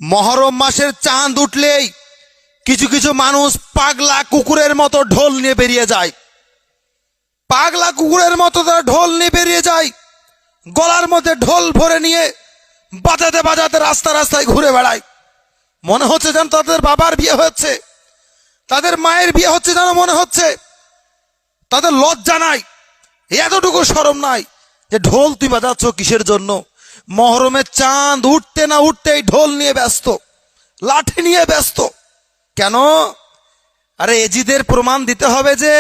মহরম মাসের চাঁদ উঠলেই কিছু কিছু মানুষ পাগলা কুকুরের মতো ঢোল নিয়ে বেরিয়ে যায়। পাগলা কুকুরের মতো তারা ঢোল নিয়ে বেরিয়ে যায়, গলার মধ্যে ঢোল ভরে নিয়ে বাজাতে বাজাতে রাস্তা রাস্তায় ঘুরে বেড়ায়। মনে হচ্ছে যেন তাদের বাবার বিয়ে হচ্ছে, তাদের মায়ের বিয়ে হচ্ছে যেন মনে হচ্ছে। তাদের লজ্জা নাই, এতটুকু শরম নাই যে ঢোল তুই বাজাচ্ছ কিসের জন্য? মহরমের চাঁদ উঠতে না উঠতেই ঢোল নিয়ে ব্যস্ত, লাঠি নিয়ে ব্যস্ত। কেন? আরে এজিদের প্রমাণ দিতে হবে যে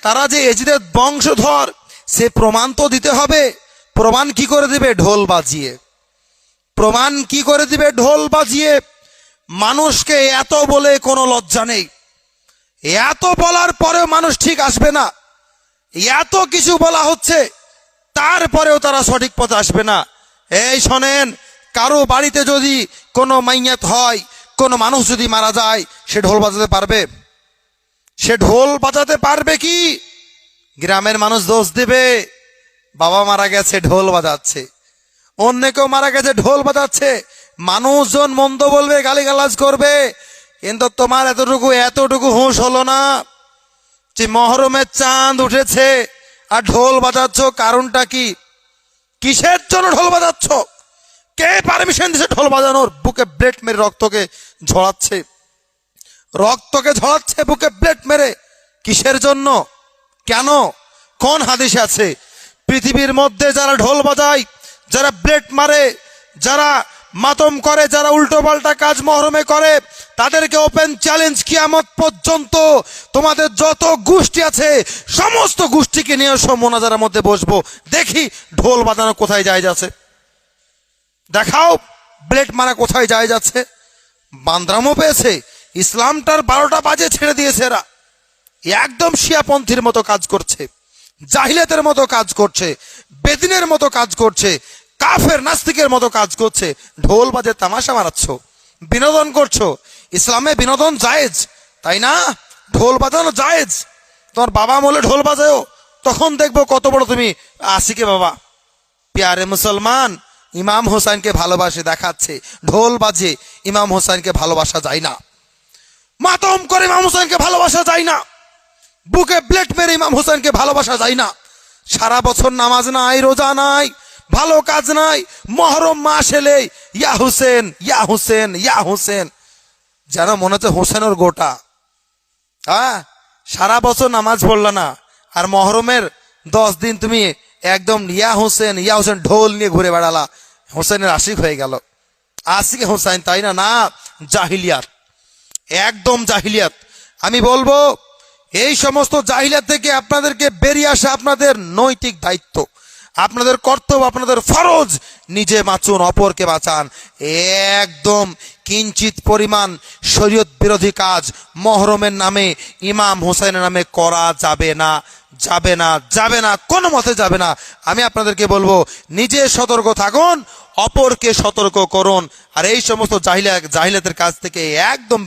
তারা যে এজিদের বংশধর, সে প্রমাণ তো দিতে হবে। প্রমাণ কি করে দিবে? ঢোল বাজিয়ে। প্রমাণ কি করে দিবে? ঢোল বাজিয়ে। মানুষকে এত বলে কোনো লজ্জা নেই, এত বলার পরেও মানুষ ঠিক আসবে না। এত কিছু বলা হচ্ছে, তারপরেও তারা সঠিক পথে আসবে না। এই শোনেন, কারো বাড়িতে যদি কোনো মাইয়াত হয়, কোনো মানুষ যদি মারা যায়, সে ঢোল বাজাতে পারবে? সে ঢোল বাজাতে পারবে কি? গ্রামের মানুষ দোষ দেবে, বাবা মারা গেছে ঢোল বাজাচ্ছে, অন্য কেউ মারা গেছে ঢোল বাজাচ্ছে। মানুষজন মন্দ বলবে, গালিগালাজ করবে, কিন্তু তোমার এতটুকু হুঁশ হলো না যে মহরমের চাঁদ উঠেছে আর ঢোল বাজাচ্ছ। কারণটা কি? কিসের জন্য ঢোল বাজাচ্ছ? কে পারমিশন দিছে ঢোল বাজানোর? বুকে ব্লেড মেরে রক্তকে ঝরাচ্ছে বুকে ব্লেড মেরে। কিসের জন্য? কেন? কোন হাদিসে আছে? পৃথিবীর মধ্যে যারা ঢোল বাজায়, যারা ব্লেড মারে, যারা মাতম করে, যারা উল্টো পাল্টা কাজ মহরমে করে, তাদেরকে ওপেন চ্যালেঞ্জ, কিয়ামত পর্যন্ত তোমাদের যত গোষ্ঠী আছে সমস্ত গোষ্ঠীকে নিয়ে এসো, মোনাজারের মধ্যে বসবো, দেখি ঢোল বাজানো কোথায় যায় যাচ্ছে। দেখাও ব্লেড মারা কোথায় যায় যাচ্ছে। বান্দরামও পেয়েছে, ইসলামটার 12টা বাজে ছেড়ে দিয়েছে এরা। একদম শিয়াপন্থীর মতো কাজ করছে, জাহিলিয়াতের মতো কাজ করছে, বেদিনের মতো কাজ করছে, কাফের নাস্তিকের মতো কাজ করছে। ঢোল বাজে তামাশা মারাচ্ছ, বিনোদন করছো। ইসলামে বিনোদন জায়েজ, তাই না? ঢোল বাজানো জায়েজ। তোমার বাবা বলে ঢোল বাজাও, তখন দেখবো কত বড় তুমি আশিকে বাবা। প্যারে মুসলমান, ইমাম হোসেনকে ভালোবাসে দেখাচ্ছে, ঢোল বাজে ইমাম হোসেনকে ভালোবাসা যায় না। মাতম করে ইমাম হোসেনকে ভালোবাসা যায় না, বুকে ব্লেড মেরে ইমাম হোসেনকে ভালোবাসা যায় না। সারা বছর নামাজ নাই, রোজা নাই, ভালো কাজ নাই, মহরম মাস এলে ইয়া হুসেন ইয়া হুসেন ইয়া হুসেন, যেন মনে হচ্ছে হোসেনের গোটা। হ্যাঁ, সারা বছর নামাজ পড়লা না, আর মহরমের 10 দিন তুমি একদম ইয়া হোসেন ঢোল নিয়ে ঘুরে বেড়ালা, হোসেনের আশিক হয়ে গেল। আশিক হোসেন, তাই না? না, জাহিলিয়াত, একদম জাহিলিয়াত। আমি বলবো এই সমস্ত জাহিলিয়াত থেকে আপনাদেরকে বেরিয়ে আসা আপনাদের নৈতিক দায়িত্ব, আপনাদের কর্তব্য, আপনাদের ফরজ। নিজে বাঁচুন, অপরকে বাঁচান। একদম কিঞ্চিত পরিমাণ শরীয়ত বিরোধী কাজ মহরমের নামে, ইমাম হোসেনের নামে করা যাবে না, যাবে না, যাবে না, কোনো মতে যাবে না। আমি আপনাদেরকে বলবো, নিজে সতর্ক থাকুন, অপরকে সতর্ক করুন, আর এই সমস্ত জাহিলিয়াতের কাজ থেকে একদম